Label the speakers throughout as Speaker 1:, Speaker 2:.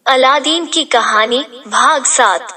Speaker 1: Aladdin की कहानी भाग 7।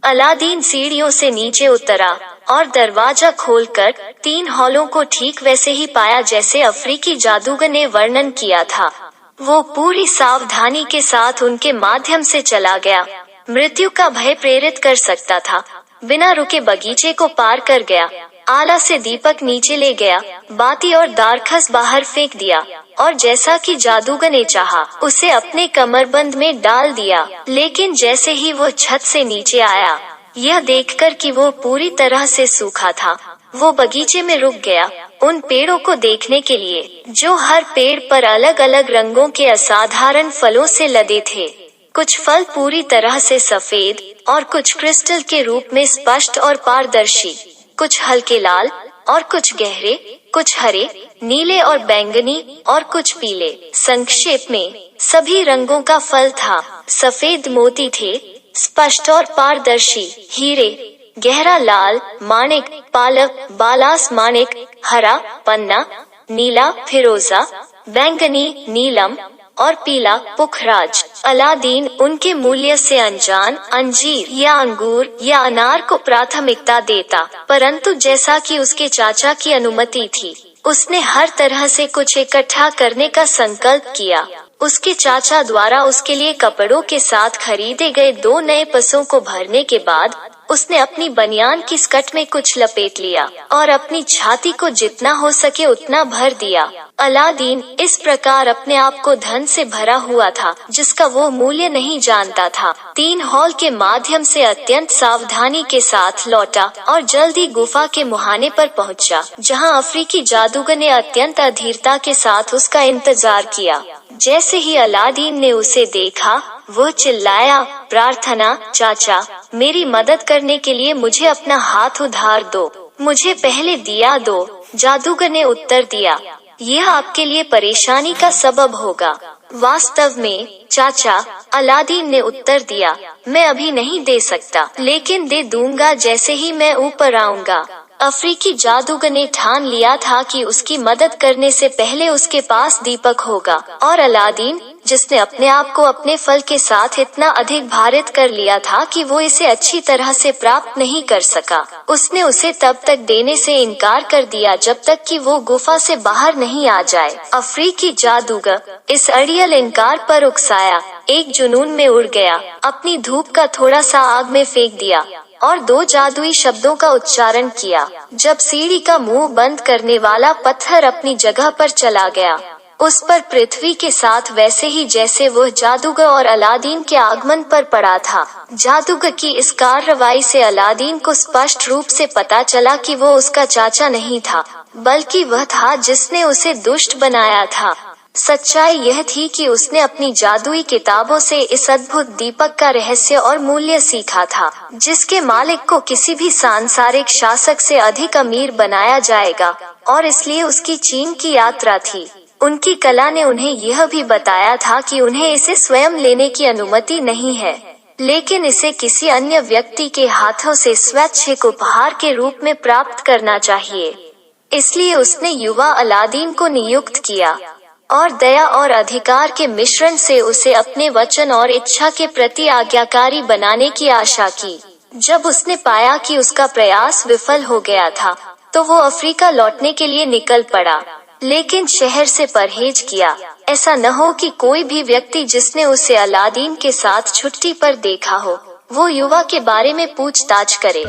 Speaker 1: अलादीन सीढ़ियों से नीचे उतरा और दरवाजा खोलकर 3 हॉलों को ठीक वैसे ही पाया जैसे अफ्रीकी जादूगर ने वर्णन किया था। वो पूरी सावधानी के साथ उनके माध्यम से चला गया। मृत्यु का भय प्रेरित कर सकता था। बिना रुके बगीचे को पार कर गया। आला से दीपक नीचे ले गया, बाती और दारखस बाहर फेंक दिया और जैसा कि जादूगर ने चाहा उसे अपने कमरबंद में डाल दिया। लेकिन जैसे ही वो छत से नीचे आया, यह देखकर कि वो पूरी तरह से सूखा था, वो बगीचे में रुक गया उन पेड़ों को देखने के लिए जो हर पेड़ पर अलग अलग रंगों के असाधारण फलों से लदे थे। कुछ फल पूरी तरह से सफेद और कुछ क्रिस्टल के रूप में स्पष्ट और पारदर्शी, कुछ हल्के लाल और कुछ गहरे, कुछ हरे, नीले और बैंगनी और कुछ पीले। संक्षेप में सभी रंगों का फल था। सफेद मोती थे, स्पष्ट और पारदर्शी हीरे, गहरा लाल माणिक, पालक, बालास माणिक, हरा पन्ना, नीला फिरोजा, बैंगनी नीलम और पीला पुखराज। अलादीन उनके मूल्य से अनजान अंजीर या अंगूर या अनार को प्राथमिकता देता, परंतु जैसा कि उसके चाचा की अनुमति थी, उसने हर तरह से कुछ इकट्ठा करने का संकल्प किया। उसके चाचा द्वारा उसके लिए कपड़ों के साथ खरीदे गए 2 नए पसों को भरने के बाद उसने अपनी बनियान की स्कर्ट में कुछ लपेट लिया और अपनी छाती को जितना हो सके उतना भर दिया। अलादीन इस प्रकार अपने आप को धन से भरा हुआ था जिसका वो मूल्य नहीं जानता था। 3 हॉल के माध्यम से अत्यंत सावधानी के साथ लौटा और जल्दी गुफा के मुहाने पर पहुंचा, जहां अफ्रीकी जादूगर ने अत्यंत अधीरता के साथ उसका इंतजार किया। जैसे ही अलादीन ने उसे देखा, वो चिल्लाया, प्रार्थना, चाचा, मेरी मदद करने के लिए मुझे अपना हाथ उधार दो, मुझे पहले दिया दो। जादूगर ने उत्तर दिया, यह आपके लिए परेशानी का सबब होगा। वास्तव में चाचा, अलादीन ने उत्तर दिया, मैं अभी नहीं दे सकता, लेकिन दे दूंगा जैसे ही मैं ऊपर आऊंगा। अफ्रीकी जादूगर ने ठान लिया था कि उसकी मदद करने से पहले उसके पास दीपक होगा, और अलादीन, जिसने अपने आप को अपने फल के साथ इतना अधिक भारित कर लिया था कि वो इसे अच्छी तरह से प्राप्त नहीं कर सका, उसने उसे तब तक देने से इनकार कर दिया जब तक कि वो गुफा से बाहर नहीं आ जाए। अफ्रीकी जादूगर इस अड़ियल इनकार पर उकसाया, एक जुनून में उड़ गया, अपनी धूप का थोड़ा सा आग में फेंक दिया और 2 जादुई शब्दों का उच्चारण किया। जब सीढ़ी का मुंह बंद करने वाला पत्थर अपनी जगह पर चला गया, उस पर पृथ्वी के साथ वैसे ही जैसे वह जादूगर और अलादीन के आगमन पर पड़ा था। जादूगर की इस कार्रवाई से अलादीन को स्पष्ट रूप से पता चला कि वो उसका चाचा नहीं था, बल्कि वह था जिसने उसे दुष्ट बनाया था। सच्चाई यह थी कि उसने अपनी जादुई किताबों से इस अद्भुत दीपक का रहस्य और मूल्य सीखा था, जिसके मालिक को किसी भी सांसारिक शासक से अधिक अमीर बनाया जाएगा, और इसलिए उसकी चीन की यात्रा थी। उनकी कला ने उन्हें यह भी बताया था कि उन्हें इसे स्वयं लेने की अनुमति नहीं है, लेकिन इसे किसी अन्य व्यक्ति के हाथों से स्वैच्छिक उपहार के रूप में प्राप्त करना चाहिए। इसलिए उसने युवा अलादीन को नियुक्त किया और दया और अधिकार के मिश्रण से उसे अपने वचन और इच्छा के प्रति आज्ञाकारी बनाने की आशा की। जब उसने पाया कि उसका प्रयास विफल हो गया था, तो वो अफ्रीका लौटने के लिए निकल पड़ा, लेकिन शहर से परहेज किया, ऐसा न हो कि कोई भी व्यक्ति जिसने उसे अलादीन के साथ छुट्टी पर देखा हो, वो युवा के बारे में पूछताछ करे।